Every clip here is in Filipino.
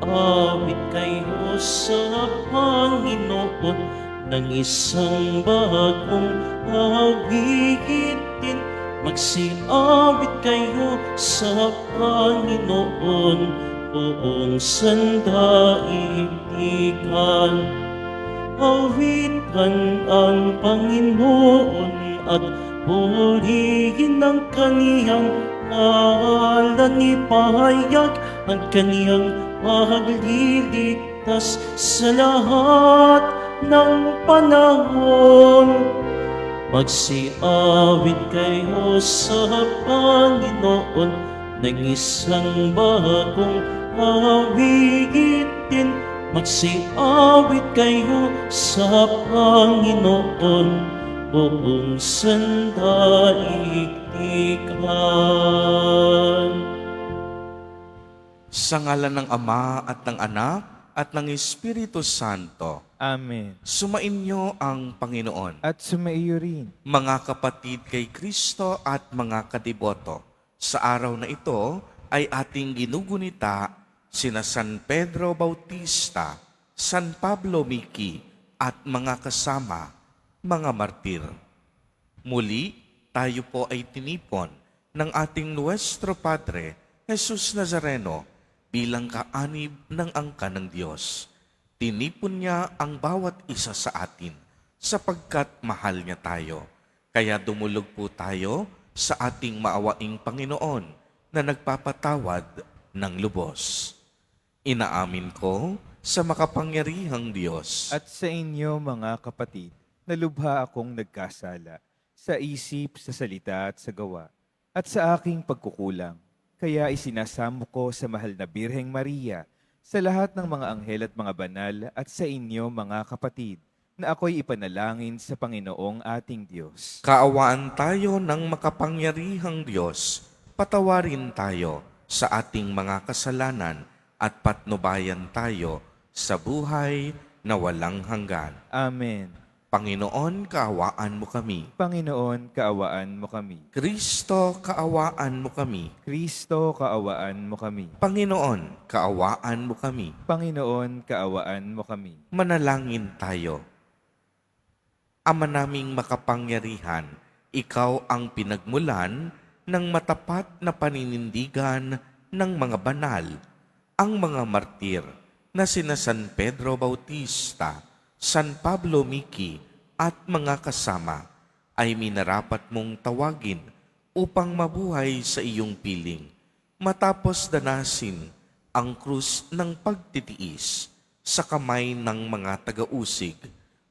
Mag-awit kayo sa Panginoon ng isang bagong awitin. Magsiawit kayo sa Panginoon buong sandaigdigan. Awitan ang Panginoon at purihin ang kaniyang ngalan. Ipahayag ang kaniyang pagliligtas sa lahat ng panahon. Magsiawit kayo sa Panginoon ng isang bagong awitin. Magsiawit kayo sa Panginoon buong sandaigdigan. Sa ngalan ng Ama at ng Anak at ng Espiritu Santo, Amen. sumainyo ang Panginoon. At sumaiyo rin. Mga kapatid kay Kristo at mga kadiboto, sa araw na ito ay ating ginugunita sina San Pedro Bautista, San Pablo Miki at mga kasama, mga martir. Muli, tayo po ay tinipon ng ating Nuestro Padre, Jesus Nazareno, bilang kaanib ng angka ng Diyos. Tinipon niya ang bawat isa sa atin sapagkat mahal niya tayo. Kaya dumulog po tayo sa ating maawaing Panginoon na nagpapatawad ng lubos. Inaamin ko sa makapangyarihang Diyos At sa inyo mga kapatid, na lubha akong nagkasala sa isip, sa salita at sa gawa, at sa aking pagkukulang. Kaya isinasamo ko sa mahal na Birheng Maria, sa lahat ng mga anghel at mga banal, at sa inyo mga kapatid, na ako'y ipanalangin sa Panginoong ating Diyos. Kaawaan tayo ng makapangyarihang Diyos, patawarin tayo sa ating mga kasalanan at patnubayan tayo sa buhay na walang hanggan. Amen. Panginoon, kaawaan mo kami. Panginoon, kaawaan mo kami. Kristo, kaawaan mo kami. Kristo, kaawaan mo kami. Panginoon, kaawaan mo kami. Panginoon, kaawaan mo kami. Manalangin tayo. Ama naming makapangyarihan, ikaw ang pinagmulan ng matapat na paninindigan ng mga banal, ang mga martir na sina San Pedro Bautista, San Pablo Miki at mga kasama ay minarapat mong tawagin upang mabuhay sa iyong piling matapos danasin ang krus ng pagtitiis sa kamay ng mga taga-usig,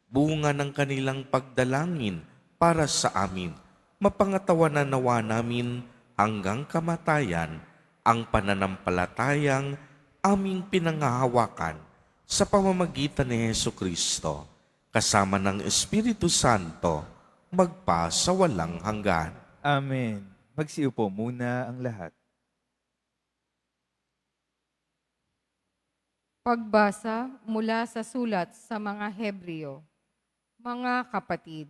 bunga ng kanilang pagdalangin para sa amin. Mapangatawanan nawa namin hanggang kamatayan ang pananampalatayang aming pinangahawakan sa pamamagitan ni Hesukristo, kasama ng Espiritu Santo, magpa sa walang hanggan. Amen. Magsiupo muna ang lahat. Pagbasa mula sa sulat sa mga Hebreo. Mga kapatid,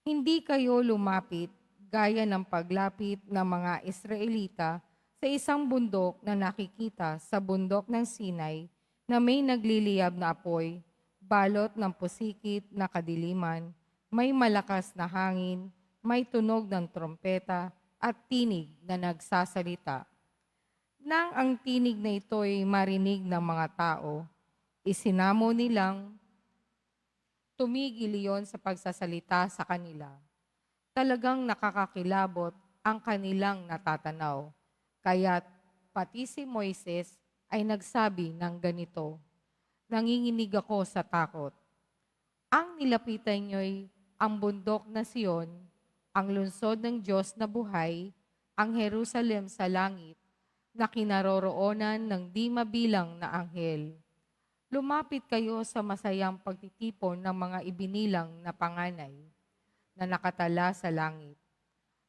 hindi kayo lumapit gaya ng paglapit ng mga Israelita sa isang bundok na nakikita sa bundok ng Sinai na may nagliliyab na apoy, balot ng pusikit na kadiliman, may malakas na hangin, may tunog ng trompeta at tinig na nagsasalita. Nang ang tinig na ito'y marinig ng mga tao, isinamo nilang tumigil iyon sa pagsasalita sa kanila. Talagang nakakakilabot ang kanilang natatanaw. Kaya't pati si Moises ay nagsabi ng ganito, nanginginig ako sa takot. Ang nilapitan niyo'y ang bundok na Sion, ang lungsod ng Diyos na buhay, ang Jerusalem sa langit, na kinaroroonan ng di mabilang na anghel. Lumapit kayo sa masayang pagtitipon ng mga ibinilang na panganay na nakatala sa langit.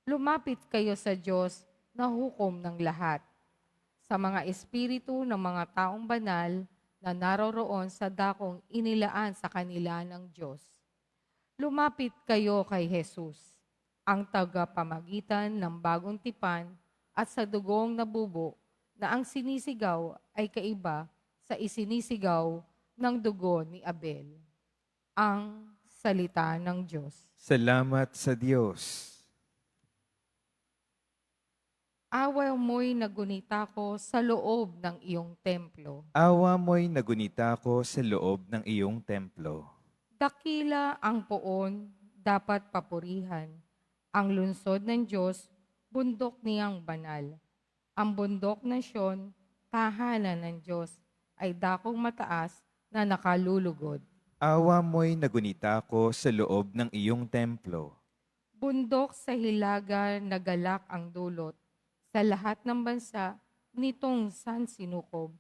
Lumapit kayo sa Diyos na hukom ng lahat, sa mga espiritu ng mga taong banal na naroroon sa dakong inilaan sa kanila ng Diyos. Lumapit kayo kay Jesus, ang tagapamagitan ng bagong tipan at sa dugong nabubo na ang sinisigaw ay kaiba sa isinisigaw ng dugo ni Abel. Ang salita ng Diyos. Salamat sa Diyos. Awa mo'y nagunita ko sa loob ng iyong templo. Awa mo'y nagunita ko sa loob ng iyong templo. Dakila ang poon, dapat papurihan. Ang lungsod ng Diyos, bundok niyang banal. Ang bundok ng Siyon, tahanan ng Diyos, ay dakong mataas na nakalulugod. Awa mo'y nagunita ko sa loob ng iyong templo. Bundok sa hilaga nagalak ang dulot. Sa lahat ng bansa, nitong sansinukob.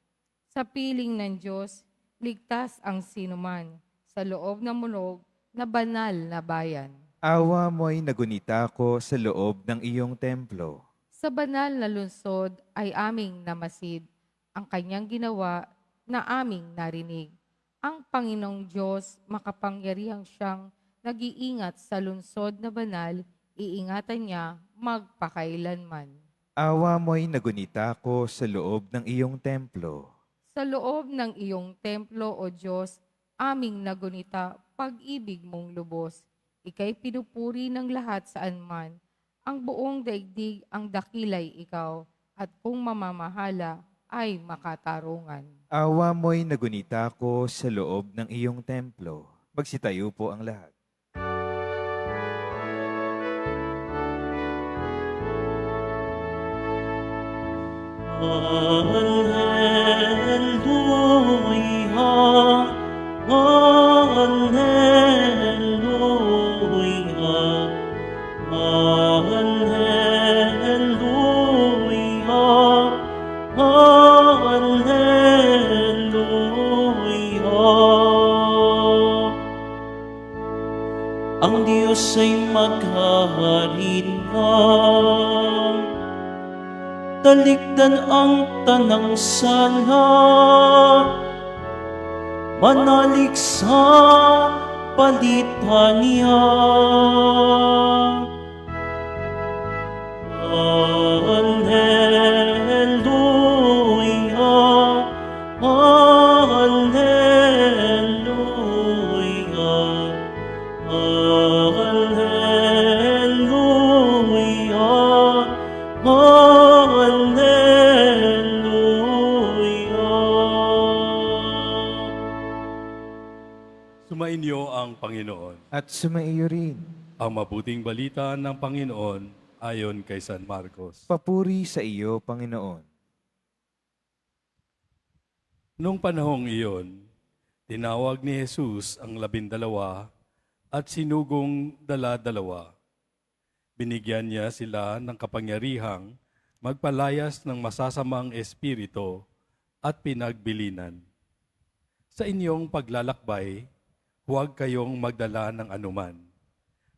Sa piling ng Diyos, ligtas ang sinuman. Sa loob ng munog na banal na bayan. Awa mo'y nagunita ko sa loob ng iyong templo. Sa banal na lungsod ay aming namasid ang kanyang ginawa na aming narinig. Ang Panginoong Diyos, makapangyarihang siyang nag-iingat sa lungsod na banal, iingatan niya magpakailanman. Awa mo'y nagunita ko sa loob ng iyong templo. Sa loob ng iyong templo, O Diyos, aming nagunita pag-ibig mong lubos. Ika'y pinupuri ng lahat saan man. Ang buong daigdig ang dakilay ikaw, at kung mamamahala ay makatarungan. Awa mo'y nagunita ko sa loob ng iyong templo. Magsitayo po ang lahat. Hallelujah, Hallelujah, Hallelujah, Hallelujah. Ang Diyos ay maghahari na, talikdan ang tanang sala, manalig sa palitan niya. Hallelujah, Hallelujah, Hallelujah, Hallelujah. Sumainyo ang Panginoon. At sumaiyo rin. Ang mabuting balita ng Panginoon ayon kay San Marcos. Papuri sa iyo, Panginoon. Nung panahong iyon, tinawag ni Jesus ang 12 at sinugong dala-dalawa. Binigyan niya sila ng kapangyarihang magpalayas ng masasamang espiritu at pinagbilinan. Sa inyong paglalakbay, huwag kayong magdala ng anuman,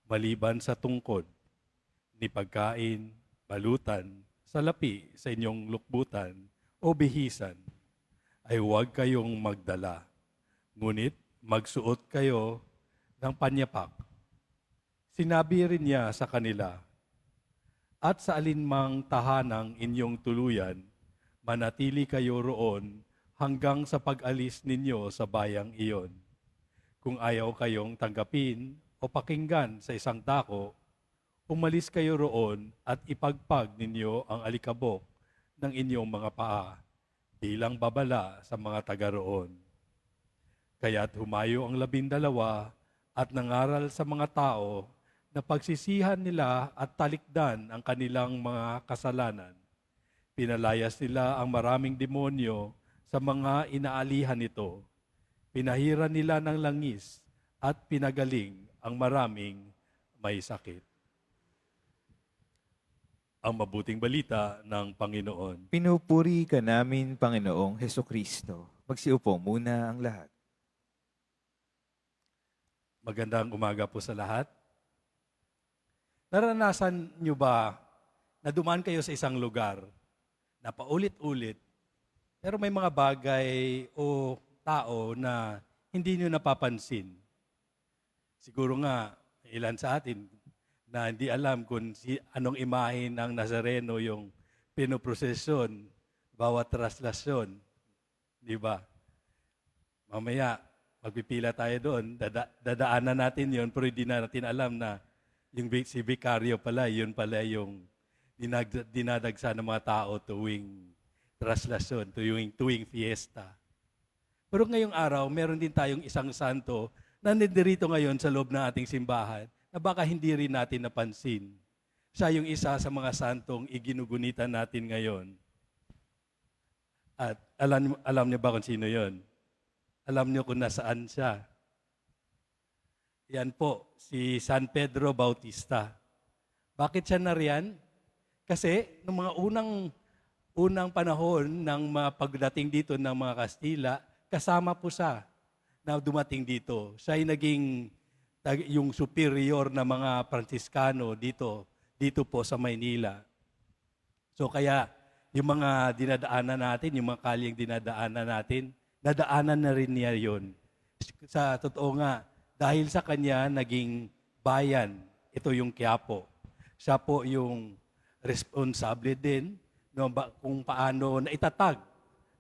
maliban sa tungkod, ni pagkain, balutan, salapi sa inyong lukbutan o bihisan, ay huwag kayong magdala. Ngunit magsuot kayo ng panyapak. Sinabi rin niya sa kanila, at sa alinmang tahanang inyong tuluyan, manatili kayo roon hanggang sa pag-alis ninyo sa bayang iyon. Kung ayaw kayong tanggapin o pakinggan sa isang dako, umalis kayo roon at ipagpag ninyo ang alikabok ng inyong mga paa bilang babala sa mga taga roon. Kaya't humayo ang 12 at nangaral sa mga tao na pagsisihan nila at talikdan ang kanilang mga kasalanan. Pinalayas nila ang maraming demonyo sa mga inaalihan nito. Pinahiran nila ng langis at pinagaling ang maraming may sakit. Ang mabuting balita ng Panginoon. Pinupuri ka namin, Panginoong Hesukristo. Magsiupo muna ang lahat. Magandang umaga po sa lahat. Naranasan nyo ba na dumaan kayo sa isang lugar na paulit-ulit, pero may mga bagay o tao na hindi nyo napapansin? Siguro nga, ilan sa atin na hindi alam kung anong imahe ng Nazareno yung pinoprosesyon, bawat traslasyon. Di ba? Mamaya, magpipila tayo doon, dadaanan natin yon, pero hindi na natin alam na si Vicario pala, yun pala yung dinadagsa ng mga tao tuwing traslasyon, tuwing fiesta. Pero ngayong araw, meron din tayong isang santo na nandirito ngayon sa loob ng ating simbahan na baka hindi rin natin napansin. Siya yung isa sa mga santong iginugunitan natin ngayon. At alam niyo ba kung sino yon? Alam niyo kung nasaan siya? Yan po, si San Pedro Bautista. Bakit siya nariyan? Kasi noong mga unang panahon ng mga pagdating dito ng mga Kastila, kasama po siya na dumating dito. Siya ay naging yung superior na mga Franciscano dito po sa Maynila. So kaya yung mga dinadaanan natin, yung mga kalyeng dinadaanan natin, nadaanan na rin niya yun. Sa totoo nga, dahil sa kanya naging bayan, ito yung Quiapo. Siya po yung responsable din kung paano na itatag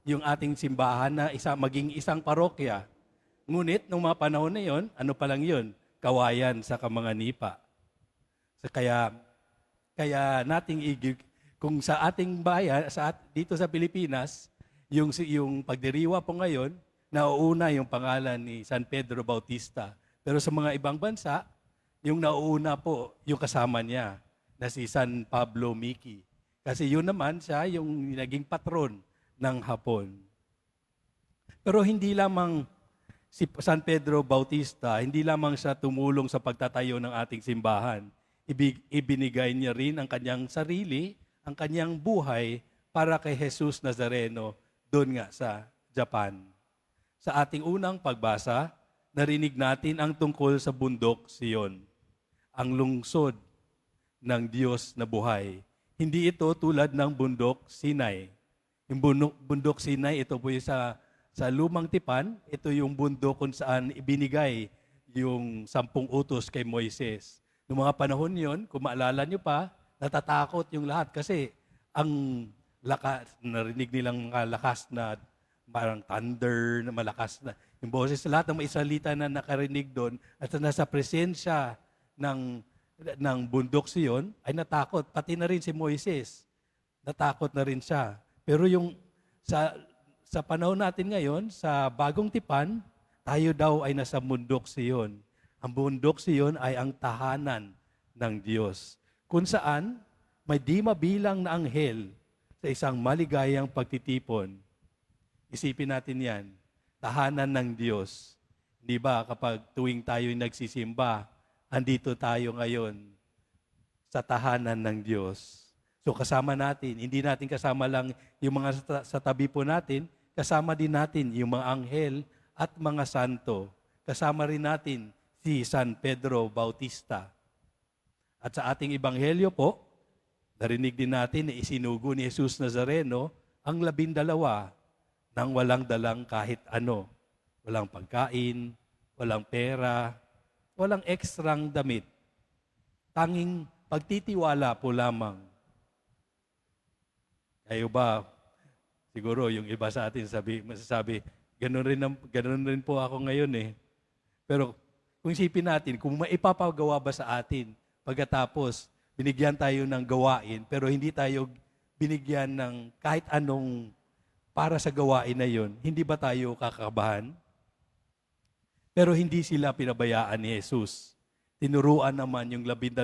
yung ating simbahan na maging isang parokya. Ngunit, nung mga panahon na yon, ano pa lang yun? Kawayan sa mga nipa. So, kaya kung sa ating bayan, dito sa Pilipinas, yung pagdiriwa po ngayon, nauuna yung pangalan ni San Pedro Bautista. Pero sa mga ibang bansa, yung nauuna po, yung kasama niya, na si San Pablo Miki. Kasi yun naman siya yung naging patron ng Hapon. Pero hindi lamang si San Pedro Bautista, hindi lamang siya tumulong sa pagtatayo ng ating simbahan. Ibinigay niya rin ang kanyang sarili, ang kanyang buhay para kay Jesus Nazareno doon nga sa Japan. Sa ating unang pagbasa, narinig natin ang tungkol sa bundok Sion, ang lungsod ng Diyos na buhay. Hindi ito tulad ng bundok Sinai. Yung bundok Sinai, ito po yung sa lumang tipan, ito yung bundok kung saan ibinigay yung 10 utos kay Moises. Noong mga panahon yon, kung maalala nyo pa, natatakot yung lahat kasi ang narinig nilang mga lakas na parang thunder, na malakas na yung boses, lahat ng mga Israelita na nakarinig doon at nasa presensya ng bundok Sion ay natakot. Pati na rin si Moises, natakot na rin siya. Pero yung sa panahon natin ngayon, sa bagong tipan, tayo daw ay nasa bundok Sion. Ang bundok Sion ay ang tahanan ng Diyos, kung saan may di mabilang na anghel sa isang maligayang pagtitipon. Isipin natin yan, tahanan ng Diyos. Di ba kapag tuwing tayo'y nagsisimba, andito tayo ngayon sa tahanan ng Diyos. So kasama natin, hindi natin kasama lang yung mga sa tabi po natin, kasama din natin yung mga anghel at mga santo. Kasama rin natin si San Pedro Bautista. At sa ating ebanghelyo po, narinig din natin na isinugo ni Jesus Nazareno ang 12 nang walang dalang kahit ano. Walang pagkain, walang pera, walang ekstrang damit. Tanging pagtitiwala po lamang. Kayo ba, siguro yung iba sa atin masasabi, ganun rin po ako ngayon eh. Pero kung isipin natin, kung maipapagawa ba sa atin, pagkatapos binigyan tayo ng gawain, pero hindi tayo binigyan ng kahit anong para sa gawain na yon, hindi ba tayo kakabahan? Pero hindi sila pinabayaan ni Jesus. Tinuruan naman yung 12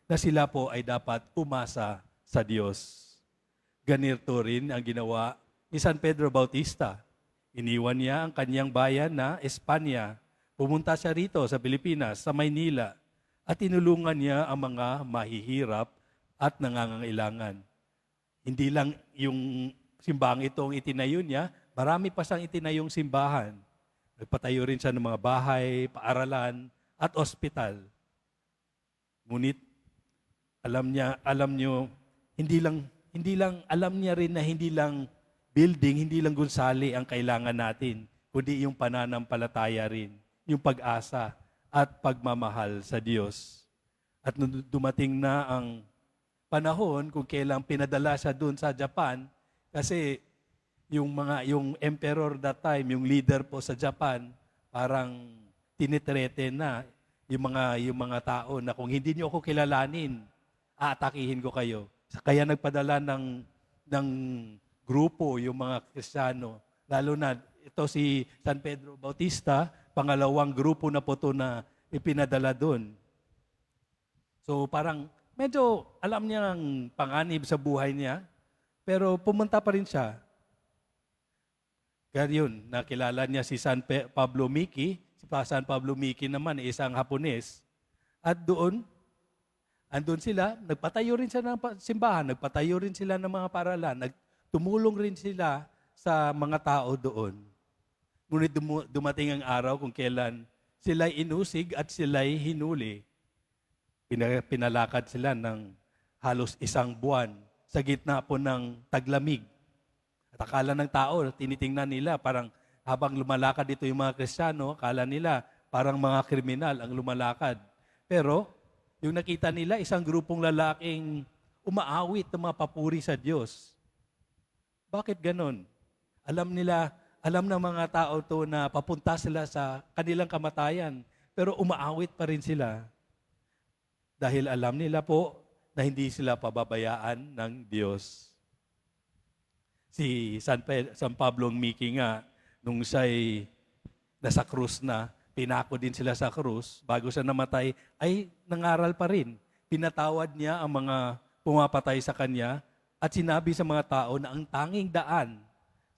na sila po ay dapat umasa sa Diyos. Ganito rin ang ginawa ni San Pedro Bautista. Iniwan niya ang kanyang bayan na Espanya. Pumunta siya rito sa Pilipinas, sa Maynila, at tinulungan niya ang mga mahihirap at nangangailangan. Hindi lang yung simbahang itong itinayo niya, marami pa siyang itinayong simbahan. Nagpatayo rin siya ng mga bahay, paaralan, at ospital. Ngunit, alam niyo, hindi lang alam niya rin na hindi lang building, hindi lang gusali ang kailangan natin, kundi yung pananampalataya rin, yung pag-asa at pagmamahal sa Diyos. At nung dumating na ang panahon kung kailang pinadala siya doon sa Japan, kasi yung emperor that time, yung leader po sa Japan, parang tinitrete na yung mga tao na kung hindi niyo ako kilalanin, aatakihin ko kayo. Kaya nagpadala ng grupo yung mga Kristiyano, lalo na ito si San Pedro Bautista, pangalawang grupo na po to na ipinadala doon. So parang medyo alam niya ang panganib sa buhay niya, pero pumunta pa rin siya. Kaya yun, nakilala niya si Pablo Miki. Si San Pablo Miki naman, isang Hapones. At doon, andun sila, nagpatayo rin sila ng simbahan, nagpatayo rin sila ng mga paralan, tumulong rin sila sa mga tao doon. Ngunit dumating ang araw kung kailan sila'y inusig at sila'y hinuli. Pinalakad sila ng halos 1 buwan sa gitna po ng taglamig. At akala ng tao, tinitingnan nila, parang habang lumalakad dito yung mga Kristiyano, akala nila parang mga kriminal ang lumalakad. Pero yung nakita nila, isang grupong lalaking umaawit ng mga papuri sa Diyos. Bakit ganon? Alam ng mga tao to na papunta sila sa kanilang kamatayan, pero umaawit pa rin sila. Dahil alam nila po na hindi sila pababayaan ng Diyos. Si San Pablo Miki nga, nung siya'y nasa krus na, pinako din sila sa krus, bago siya namatay, ay nangaral pa rin. Pinatawad niya ang mga pumapatay sa kanya at sinabi sa mga tao na ang tanging daan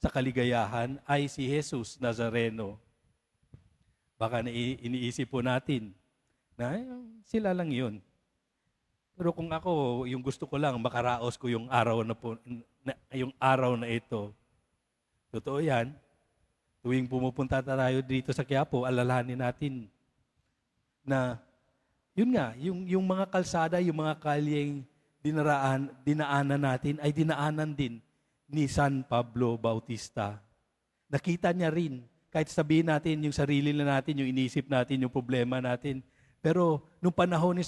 sa kaligayahan ay si Jesus Nazareno. Baka iniisip po natin na sila lang yun. Pero kung ako, yung gusto ko lang, makaraos ko yung araw na ito. Totoo yan. Tuwing pumupunta tayo dito sa Quiapo, alalahanin natin na, yun nga, yung mga kalsada, yung mga kalyeng dinaanan natin, ay dinaanan din ni San Pablo Bautista. Nakita niya rin, kahit sabihin natin yung sarili na natin, yung inisip natin, yung problema natin. Pero nung panahon ni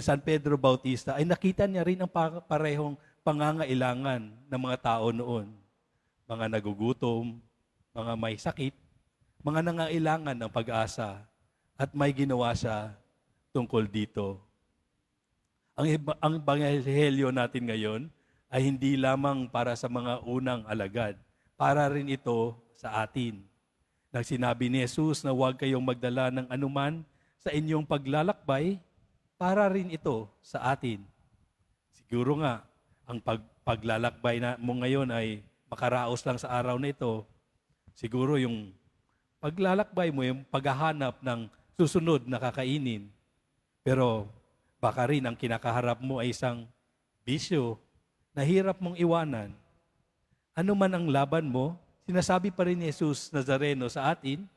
San Pedro Bautista, ay nakita niya rin ang parehong pangangailangan ng mga tao noon. Mga nagugutom, mga may sakit, mga nangailangan ng pag-asa, at may ginawa siya tungkol dito. Ang Ebanghelyo natin ngayon ay hindi lamang para sa mga unang alagad, para rin ito sa atin. Nang sinabi ni Jesus na huwag kayong magdala ng anuman sa inyong paglalakbay, para rin ito sa atin. Siguro nga, ang paglalakbay mo ngayon ay makaraos lang sa araw na ito. Siguro yung paglalakbay mo, yung paghahanap ng susunod na kakainin. Pero baka rin ang kinakaharap mo ay isang bisyo na hirap mong iwanan. Ano man ang laban mo, sinasabi pa rin ni Jesus Nazareno sa atin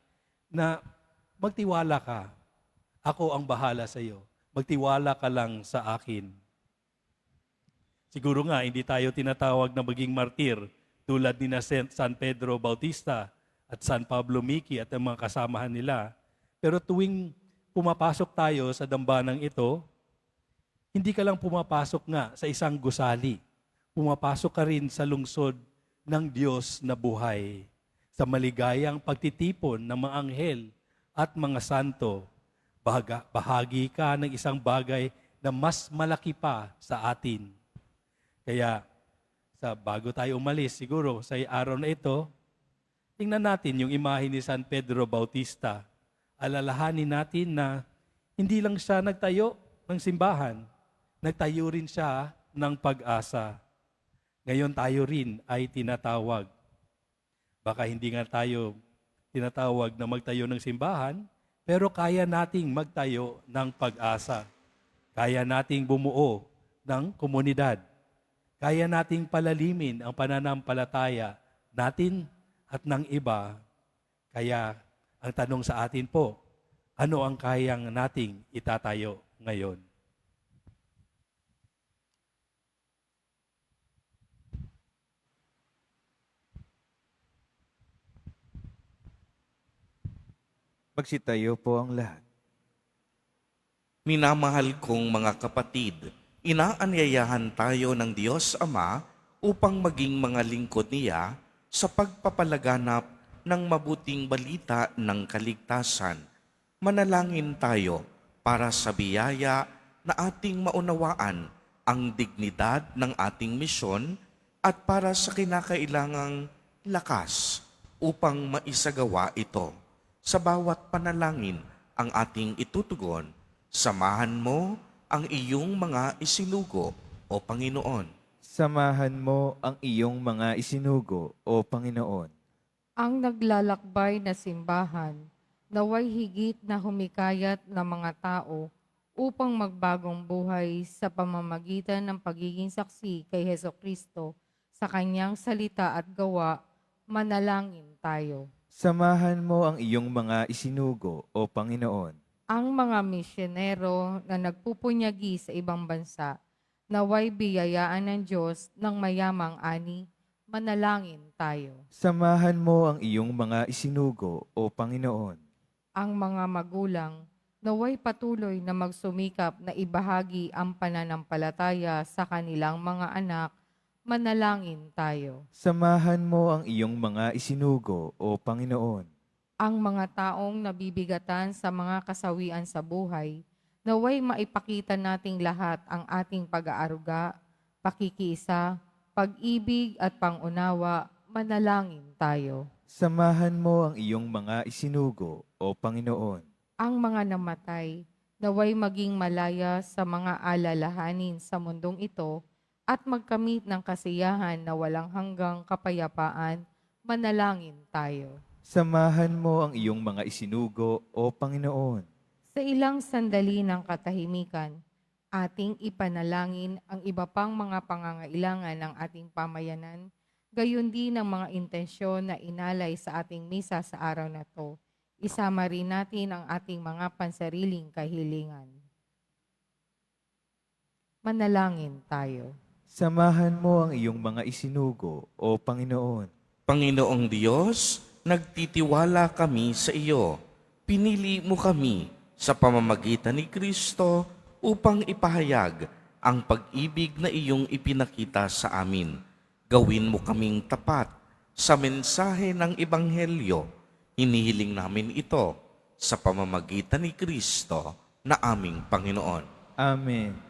na magtiwala ka. Ako ang bahala sa iyo. Magtiwala ka lang sa akin. Siguro nga, hindi tayo tinatawag na maging martir tulad ni San Pedro Bautista at San Pablo Miki at ang mga kasamahan nila. Pero tuwing pumapasok tayo sa dambanang ito, hindi ka lang pumapasok nga sa isang gusali. Pumapasok ka rin sa lungsod ng Diyos na buhay, sa maligayang pagtitipon ng mga anghel at mga santo. Bahagi ka ng isang bagay na mas malaki pa sa atin. Kaya, bago tayo umalis, siguro sa araw na ito, tingnan natin yung imahe ni San Pedro Bautista. Alalahanin natin na hindi lang siya nagtayo ng simbahan, nagtayo rin siya ng pag-asa. Ngayon tayo rin ay tinatawag. Baka hindi nga tayo tinatawag na magtayo ng simbahan, pero kaya nating magtayo ng pag-asa. Kaya nating bumuo ng komunidad. Kaya nating palalimin ang pananampalataya natin at ng iba. Kaya ang tanong sa atin po, ano ang kayang nating itatayo ngayon? Magsitayo po ang lahat. Minamahal kong mga kapatid, inaanyayahan tayo ng Diyos Ama upang maging mga lingkod niya sa pagpapalaganap ng mabuting balita ng kaligtasan. Manalangin tayo para sa biyaya na ating maunawaan ang dignidad ng ating misyon at para sa kinakailangang lakas upang maisagawa ito. Sa bawat panalangin ang ating itutugon, samahan mo ang iyong mga isinugo, O Panginoon. Samahan mo ang iyong mga isinugo, O Panginoon. Ang naglalakbay na simbahan, naway higit na humikayat ng mga tao upang magbagong buhay sa pamamagitan ng pagiging saksi kay Hesukristo sa kanyang salita at gawa. Manalangin tayo. Samahan mo ang iyong mga isinugo, O Panginoon. Ang mga misyonero na nagpupunyagi sa ibang bansa, naway biyayaan ng Diyos ng mayamang ani. Manalangin tayo. Samahan mo ang iyong mga isinugo, O Panginoon. Ang mga magulang, naway patuloy na magsumikap na ibahagi ang pananampalataya sa kanilang mga anak. Manalangin tayo. Samahan mo ang iyong mga isinugo, O Panginoon. Ang mga taong nabibigatan sa mga kasawian sa buhay, naway maipakita nating lahat ang ating pag-aaruga, pakikiisa, pag-ibig at pangunawa. Manalangin tayo. Samahan mo ang iyong mga isinugo, O Panginoon. Ang mga namatay, naway maging malaya sa mga alalahanin sa mundong ito at magkamit ng kasiyahan na walang hanggang kapayapaan. Manalangin tayo. Samahan mo ang iyong mga isinugo, O Panginoon. Sa ilang sandali ng katahimikan, ating ipanalangin ang iba pang mga pangangailangan ng ating pamayanan, gayon din ang mga intensyon na inalay sa ating misa sa araw na to. Isama rin natin ang ating mga pansariling kahilingan. Manalangin tayo. Samahan mo ang iyong mga isinugo, O Panginoon. Panginoong Diyos, nagtitiwala kami sa iyo. Pinili mo kami sa pamamagitan ni Kristo upang ipahayag ang pag-ibig na iyong ipinakita sa amin. Gawin mo kaming tapat sa mensahe ng Ebanghelyo. Hinihiling namin ito sa pamamagitan ni Kristo na aming Panginoon. Amen.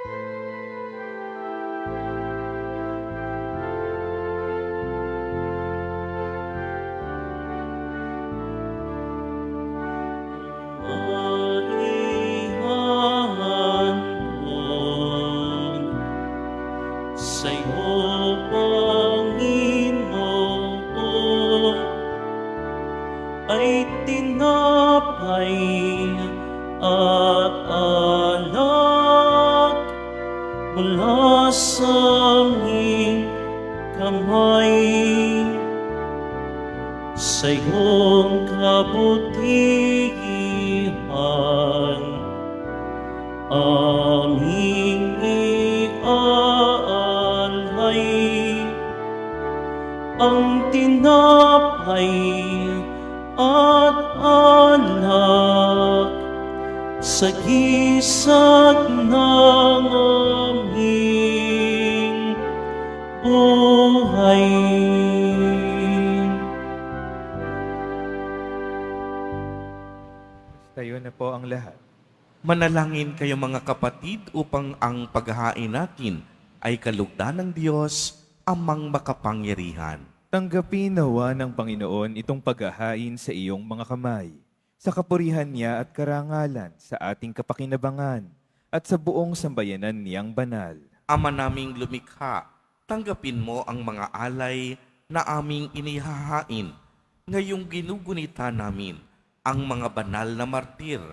Maihandog sa'yo, Panginoon, ay tinapay at alak mula sa iyong kamay. Sa iyong kabutihan, aming iaalay ang tinapay at alak sa gisag ng aming buhay. Tayo na po ang lahat. Manalangin kayo mga kapatid upang ang paghahain natin ay kalugdan ng Diyos, amang makapangyarihan. Tanggapin nawa ng Panginoon itong paghahain sa iyong mga kamay, sa kapurihan niya at karangalan, sa ating kapakinabangan, at sa buong sambayanan niyang banal. Ama naming lumikha, tanggapin mo ang mga alay na aming inihahain, ngayong ginugunita namin ang mga banal na martir,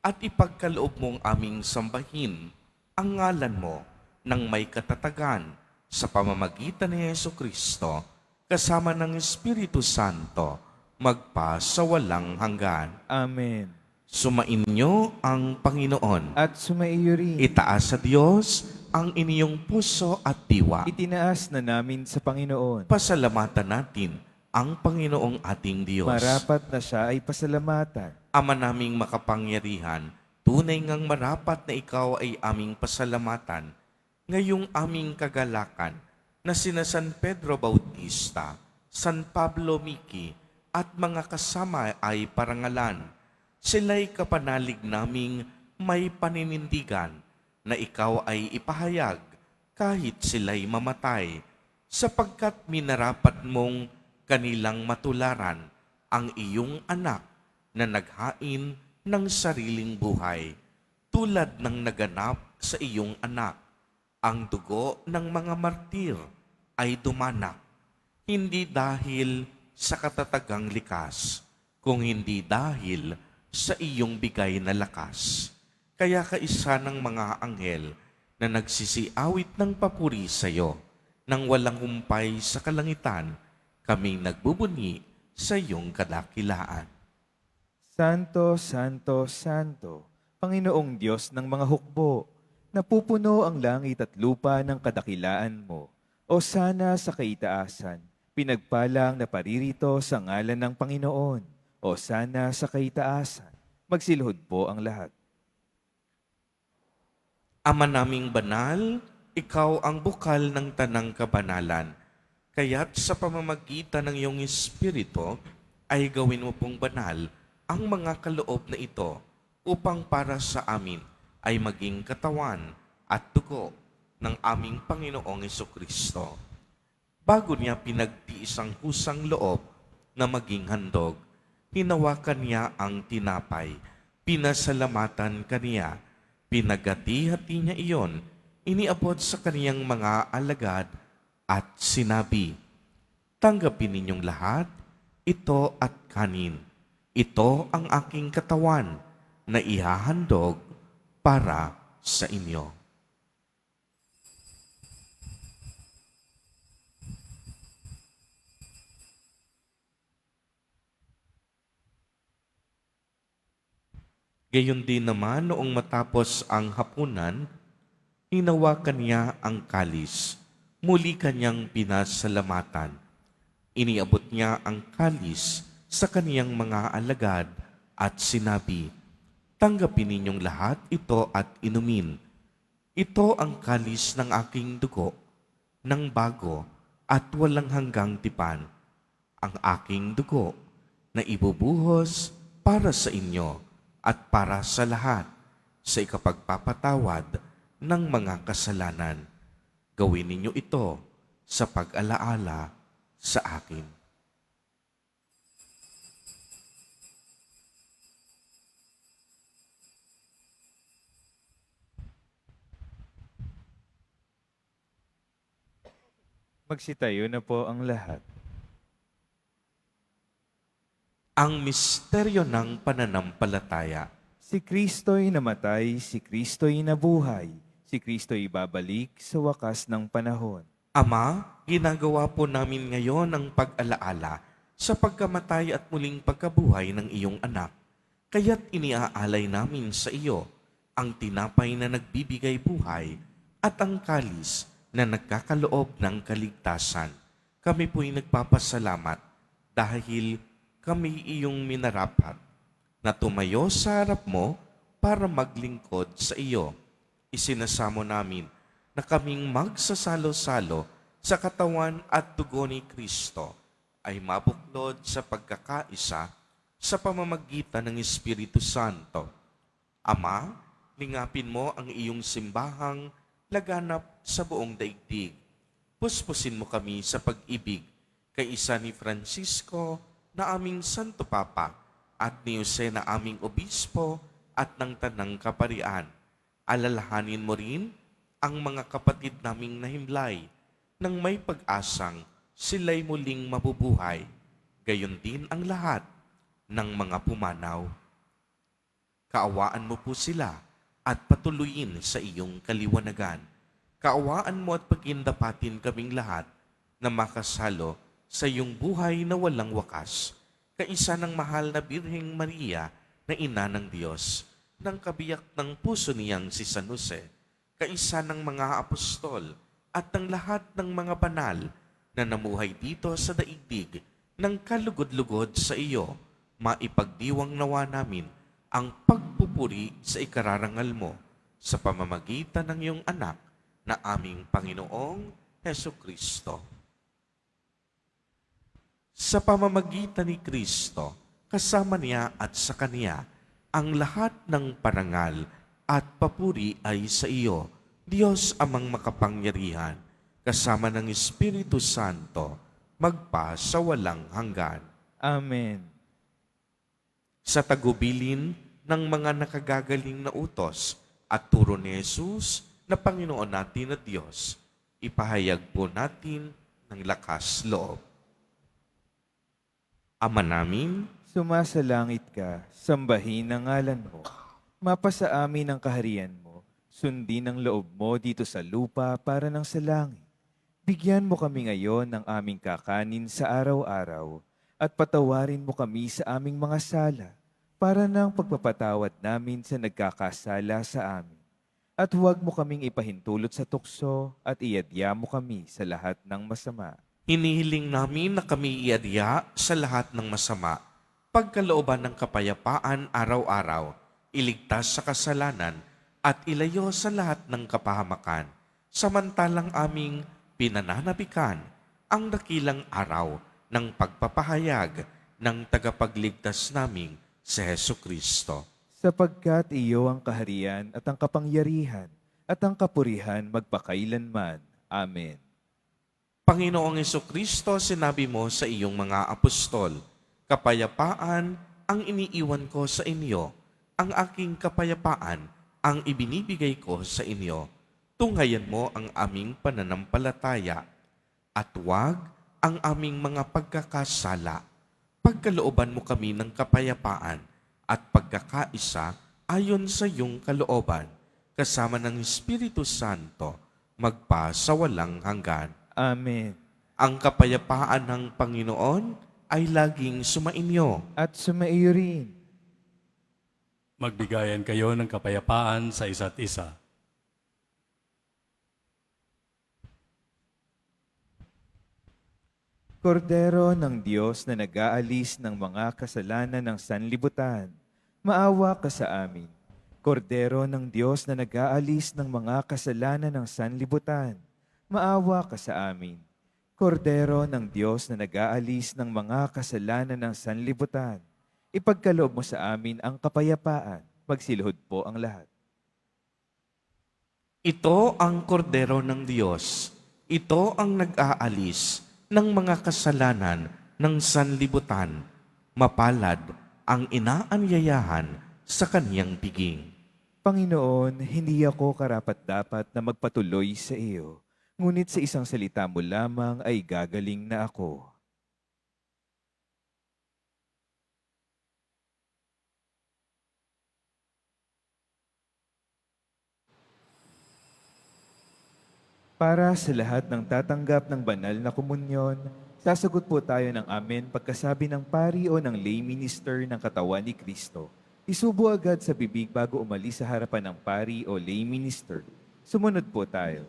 at ipagkaloob mong aming sambahin ang ngalan mo ng may katatagan sa pamamagitan ni Hesukristo, kasama ng Espiritu Santo, magpa sa walang hanggan. Amen. Sumainyo ang Panginoon. At sumaiyo rin. Itaas sa Diyos ang inyong puso at diwa. Itinaas na namin sa Panginoon. Pasalamatan natin ang Panginoong ating Diyos. Marapat na siya ay pasalamatan. Ama naming makapangyarihan, tunay ngang marapat na ikaw ay aming pasalamatan, ngayong aming kagalakan na sina San Pedro Bautista, San Pablo Miki, at mga kasama ay parangalan. Sila'y kapanalig naming may paninindigan na ikaw ay ipahayag kahit sila'y mamatay, sapagkat minarapat mong kanilang matularan ang iyong anak na naghain ng sariling buhay, tulad ng naganap sa iyong anak. Ang dugo ng mga martir ay dumanak, hindi dahil sa katatagang likas, kung hindi dahil sa iyong bigay na lakas. Kaya kaisa ng mga anghel na nagsisiawit ng papuri sa iyo, nang walang humpay sa kalangitan, kaming nagbubunyi sa iyong kadakilaan. Santo, Santo, Santo, Panginoong Diyos ng mga hukbo, napupuno ang langit at lupa ng kadakilaan mo. O sana sa kaitaasan, pinagpalang na paririto sa ngalan ng Panginoon. O sana sa kaitaasan, magsilhod po ang lahat. Ama naming banal, ikaw ang bukal ng tanang kabanalan. Kaya't sa pamamagitan ng iyong Espiritu, ay gawin mo pong banal ang mga kaloob na ito upang para sa amin ay maging katawan at dugo ng aming Panginoong Hesukristo. Bago niya pinagtiis ang husang loob na maging handog, hinawakan niya ang tinapay, pinasalamatan kaniya, pinagati-hati niya iyon, iniabot sa kaniyang mga alagad at sinabi, "Tanggapin ninyong lahat, ito at kanin. Ito ang aking katawan na ihahandog para sa inyo." Gayon din naman noong matapos ang hapunan, hinawakan niya ang kalis. Muli kanyang pinasalamatan. Iniabot niya ang kalis sa kaniyang mga alagad at sinabi, "Tanggapin ninyong lahat ito at inumin. Ito ang kalis ng aking dugo, ng bago at walang hanggang tipan. Ang aking dugo na ibubuhos para sa inyo at para sa lahat sa ikapagpapatawad ng mga kasalanan. Gawin ninyo ito sa pag-alaala sa akin." Magsitayo na po ang lahat. Ang misteryo ng pananampalataya. Si Kristo'y namatay, si Kristo'y nabuhay, si Kristo'y babalik sa wakas ng panahon. Ama, ginagawa po namin ngayon ang pag-alaala sa pagkamatay at muling pagkabuhay ng iyong anak. Kaya't iniaalay namin sa iyo ang tinapay na nagbibigay buhay at ang kalis na nagkakaloob ng kaligtasan. Kami po'y nagpapasalamat dahil kami iyong minarapat na tumayo sa harap mo para maglingkod sa iyo. Isinasamo namin na kaming magsasalo-salo sa katawan at dugo ni Kristo ay mabuklod sa pagkakaisa sa pamamagitan ng Espiritu Santo. Ama, lingapin mo ang iyong simbahang laganap sa buong daigdig. Puspusin mo kami sa pag-ibig kay isa ni Francisco na aming Santo Papa at ni Jose na aming Obispo at ng Tanang Kaparian. Alalahanin mo rin ang mga kapatid naming nahimlay nang may pag-asang sila'y muling mabubuhay. Gayon din ang lahat ng mga pumanaw. Kaawaan mo po sila at patuloyin sa iyong kaliwanagan. Kaawaan mo at pagindapatin kaming lahat na makasalo sa iyong buhay na walang wakas, kaisa ng mahal na Birheng Maria na Ina ng Diyos, ng kabiyak ng puso niyang si San Jose, kaisa ng mga apostol at ng lahat ng mga banal na namuhay dito sa daigdig ng kalugod-lugod sa iyo, maipagdiwang nawa namin ang pagpupuri sa ikararangal mo sa pamamagitan ng iyong anak na aming Panginoong Heso Kristo. Sa pamamagitan ni Kristo, kasama niya at sa Kanya, ang lahat ng parangal at papuri ay sa iyo, Diyos amang makapangyarihan, kasama ng Espiritu Santo, magpa sa walang hanggan. Amen. Sa tagubilin ng mga nakagagaling na utos at turo ni Jesus na Panginoon natin at Diyos, ipahayag po natin ng lakas loob. Ama namin, Sumasalangit ka, sambahin ang ngalan mo. Mapasa amin ang kaharian mo. Sundin ang loob mo dito sa lupa para ng sa langit. Bigyan mo kami ngayon ng aming kakanin sa araw-araw at patawarin mo kami sa aming mga sala para ng pagpapatawad namin sa nagkakasala sa amin. At huwag mo kaming ipahintulot sa tukso at iadya mo kami sa lahat ng masama. hinihiling namin na kami iadya sa lahat ng masama, pagkalooban ng kapayapaan araw-araw, iligtas sa kasalanan at ilayo sa lahat ng kapahamakan, samantalang aming pinananabikan ang dakilang araw ng pagpapahayag ng tagapagligtas naming si Heso Kristo. Sapagkat iyo ang kaharian at ang kapangyarihan at ang kapurihan magpakailanman. Amen. Panginoong Jesucristo, sinabi mo sa iyong mga apostol, kapayapaan ang iniiwan ko sa inyo, ang aking kapayapaan ang ibinibigay ko sa inyo. Tunghayan mo ang aming pananampalataya at huwag ang aming mga pagkakasala. Pagkalooban mo kami ng kapayapaan at pagkakaisa ayon sa iyong kalooban, kasama ng Espiritu Santo, magpa sa walang hanggan. Amen. Ang kapayapaan ng Panginoon ay laging sumainyo. At sumaiyo rin. Magbigayan kayo ng kapayapaan sa isa't isa. Kordero ng Diyos na nag-aalis ng mga kasalanan ng sanlibutan, maawa ka sa amin. Kordero ng Diyos na nag-aalis ng mga kasalanan ng sanlibutan, maawa ka sa amin. Kordero ng Diyos na nag-aalis ng mga kasalanan ng sanlibutan, ipagkaloob mo sa amin ang kapayapaan. Magsilhod po ang lahat. Ito ang kordero ng Diyos. Ito ang nag-aalis ng mga kasalanan ng sanlibutan. Mapalad ang inaanyayahan sa kaniyang piging. Panginoon, hindi ako karapat-dapat na magpatuloy sa iyo, ngunit sa isang salita mo lamang ay gagaling na ako. Para sa lahat ng tatanggap ng banal na komunyon, sasagot po tayo ng amen pagkasabi ng pari o ng lay minister ng katawan ni Kristo. Isubo agad sa bibig bago umalis sa harapan ng pari o lay minister. Sumunod po tayo.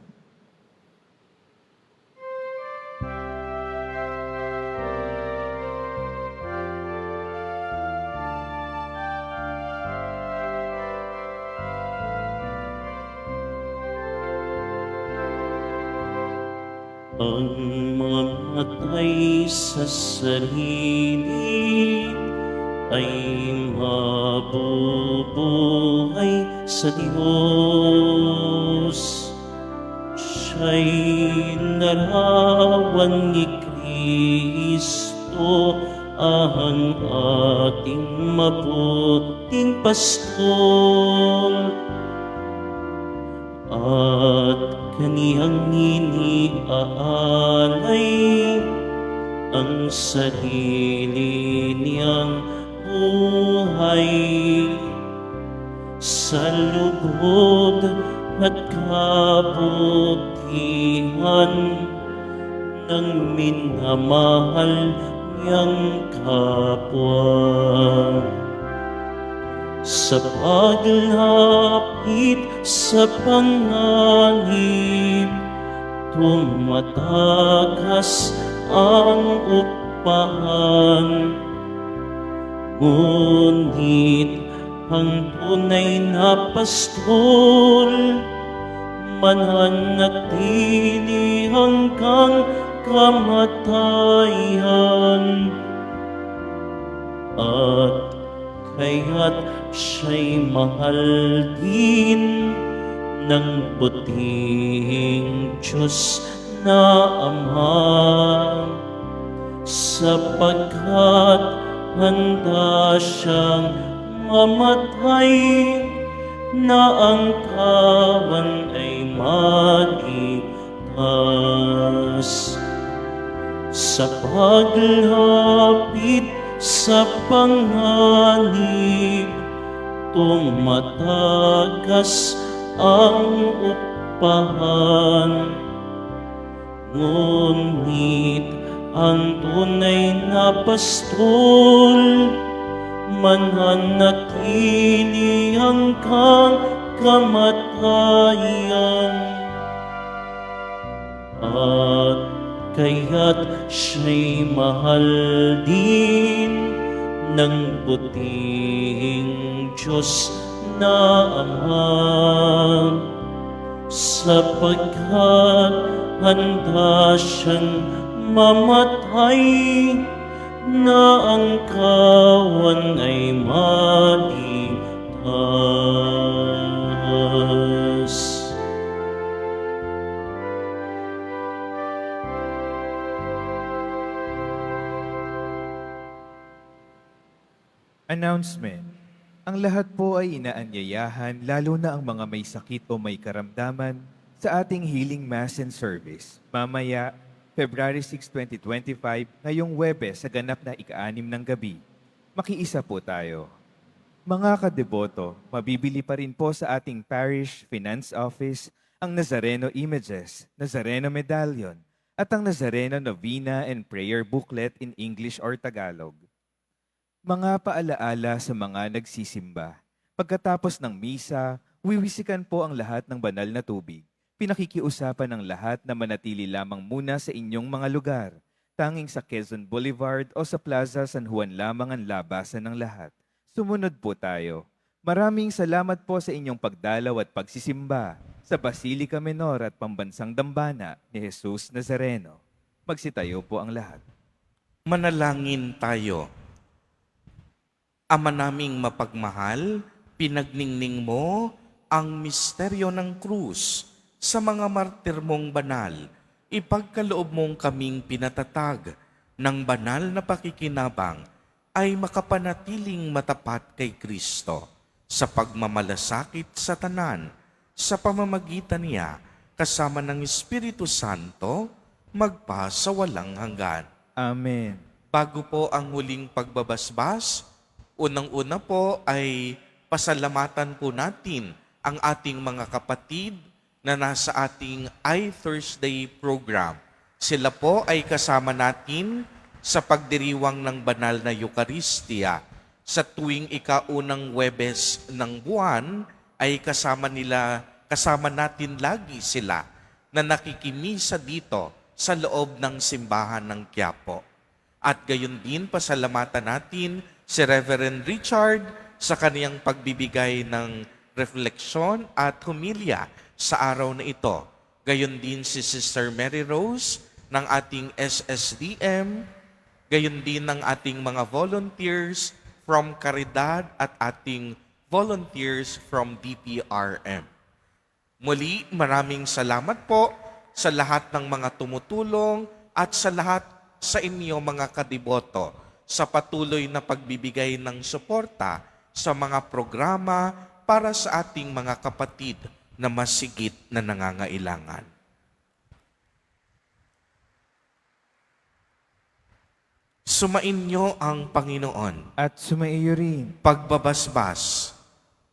Ang mamatay sa sarili ay mabubuhay sa Diyos. Siya'y larawan ni Kristo, ang ating mabuting pastor. At kaniyang iniaalay ang sarili niyang buhay sa lugod at kabutihan ng minamahal niyang kapwa. Sa paglapit sa panganib, tumatakas ang upahan. Ngunit ang tunay na pastol, mananatili hanggang kamatayan. At kaya't siya'y mahal din ng puting Diyos na Ama, sapagkat handa siyang mamatay na ang kawan ay maligtas. Sa paglapit sa panganib, tumatagas ang upahan. Ngunit ang tunay na pastol mananatili hanggang kamatayan. At kaya't siya'y mahal din ng puting Diyos na Ama, sapagkat handa siyang mamatay na ang kawan ay maligtas. Announcement. Ang lahat po ay inaanyayahan, lalo na ang mga may sakit o may karamdaman, sa ating Healing Mass and Service. Mamaya, February 6, 2025, ngayong Webes sa ganap na ika-6 ng gabi. Makiisa po tayo. Mga kadeboto, mabibili pa rin po sa ating Parish Finance Office ang Nazareno Images, Nazareno Medallion, at ang Nazareno Novena and Prayer Booklet in English or Tagalog. Mga paalaala sa mga nagsisimba. Pagkatapos ng misa, wiwisikan po ang lahat ng banal na tubig. Pinakikiusapan ng lahat na manatili lamang muna sa inyong mga lugar. Tanging sa Quezon Boulevard o sa Plaza San Juan lamang ang labasan ng lahat. Sumunod po tayo. Maraming salamat po sa inyong pagdalaw at pagsisimba sa Basilica Menor at Pambansang Dambana ni Jesus Nazareno. Magsitayo po ang lahat. Manalangin tayo. Ama naming mapagmahal, pinagningning mo ang misteryo ng krus sa mga martir mong banal. Ipagkaloob mong kaming pinatatag ng banal na pakikinabang ay makapanatiling matapat kay Kristo sa pagmamalasakit sa tanan, sa pamamagitan niya kasama ng Espiritu Santo, magpa sa walang hanggan. Amen. Bago po ang huling pagbabasbas, unang-una po ay pasalamatan po natin ang ating mga kapatid na nasa ating iThursday program. Sila po ay kasama natin sa pagdiriwang ng banal na Eucharistia. Sa tuwing ika-unang Huwebes ng buwan ay kasama natin lagi sila na nakikimisa dito sa loob ng simbahan ng Quiapo. At gayon din pasalamatan natin si Reverend Richard sa kaniyang pagbibigay ng refleksyon at humilya sa araw na ito. Gayon din si Sister Mary Rose ng ating SSDM, gayon din ng ating mga volunteers from Caridad at ating volunteers from DPRM. Muli, maraming salamat po sa lahat ng mga tumutulong at sa lahat sa inyo mga kadiboto sa patuloy na pagbibigay ng suporta sa mga programa para sa ating mga kapatid na masigit na nangangailangan. Sumainyo ang Panginoon. At sumaiyo rin. Pagbabasbas,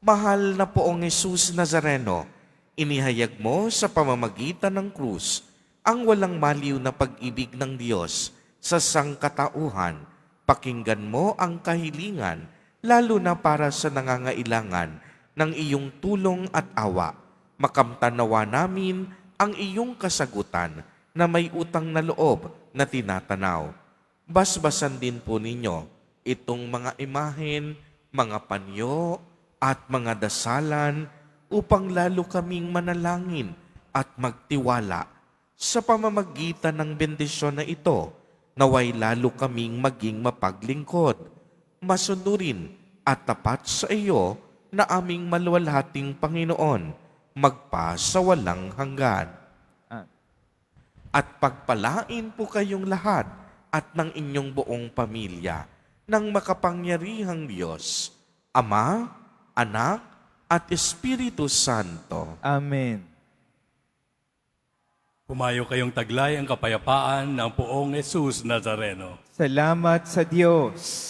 mahal na poong Jesus Nazareno, inihayag mo sa pamamagitan ng krus ang walang maliw na pag-ibig ng Diyos sa sangkatauhan. Pakinggan mo ang kahilingan, lalo na para sa nangangailangan ng iyong tulong at awa. Makamtanawa namin ang iyong kasagutan na may utang na loob na tinatanaw. Basbasan din po ninyo itong mga imahen, mga panyo, at mga dasalan upang lalo kaming manalangin at magtiwala Sa pamamagitan ng bendisyon na ito, naway lalo kaming maging mapaglingkod, masunurin at tapat sa iyo na aming maluwalhating Panginoon, magpa sa walang hanggan. Ah, At pagpalain po kayong lahat at ng inyong buong pamilya ng makapangyarihang Diyos, Ama, Anak, at Espiritu Santo. Amen. Pumayo kayong taglay ang kapayapaan ng poong Jesus Nazareno. Salamat sa Diyos.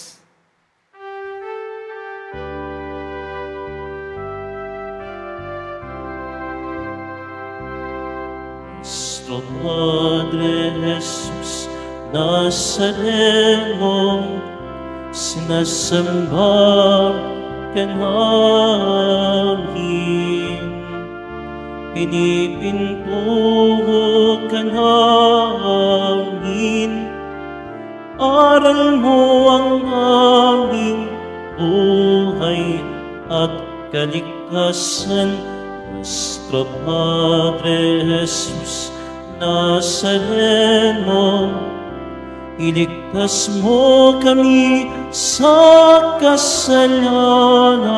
Nuestro Padre Jesus Nazareno, sinasamba ka namin. Pinipintuho ka namin, aral mo ang aming buhay at kaligtasan. Nuestro Padre Jesus Nazareno, iligtas mo kami sa kasalanan.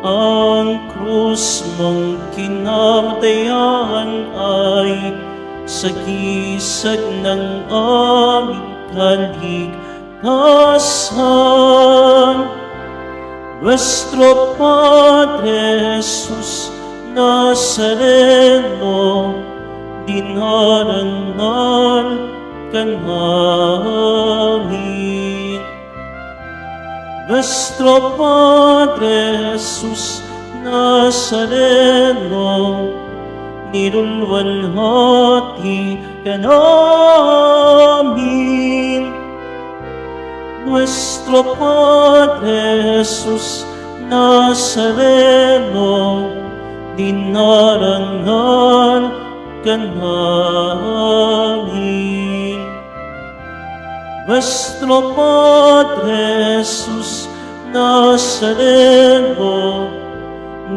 Ang krus mong kinamatayan ay sagisag ng aming kaligtasan. Nuestro Padre Jesus Nazareno, dinarangal ka namin. Nuestro Padre Jesus Nazareno, nilulwalhati ka namin. Nuestro Padre Jesus Nazareno, dinarangal ka namin. Nuestro Padre Jesus Nazareno,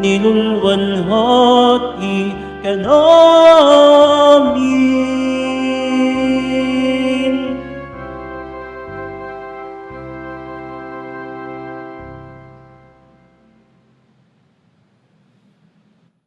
nilulwalhati ka namin.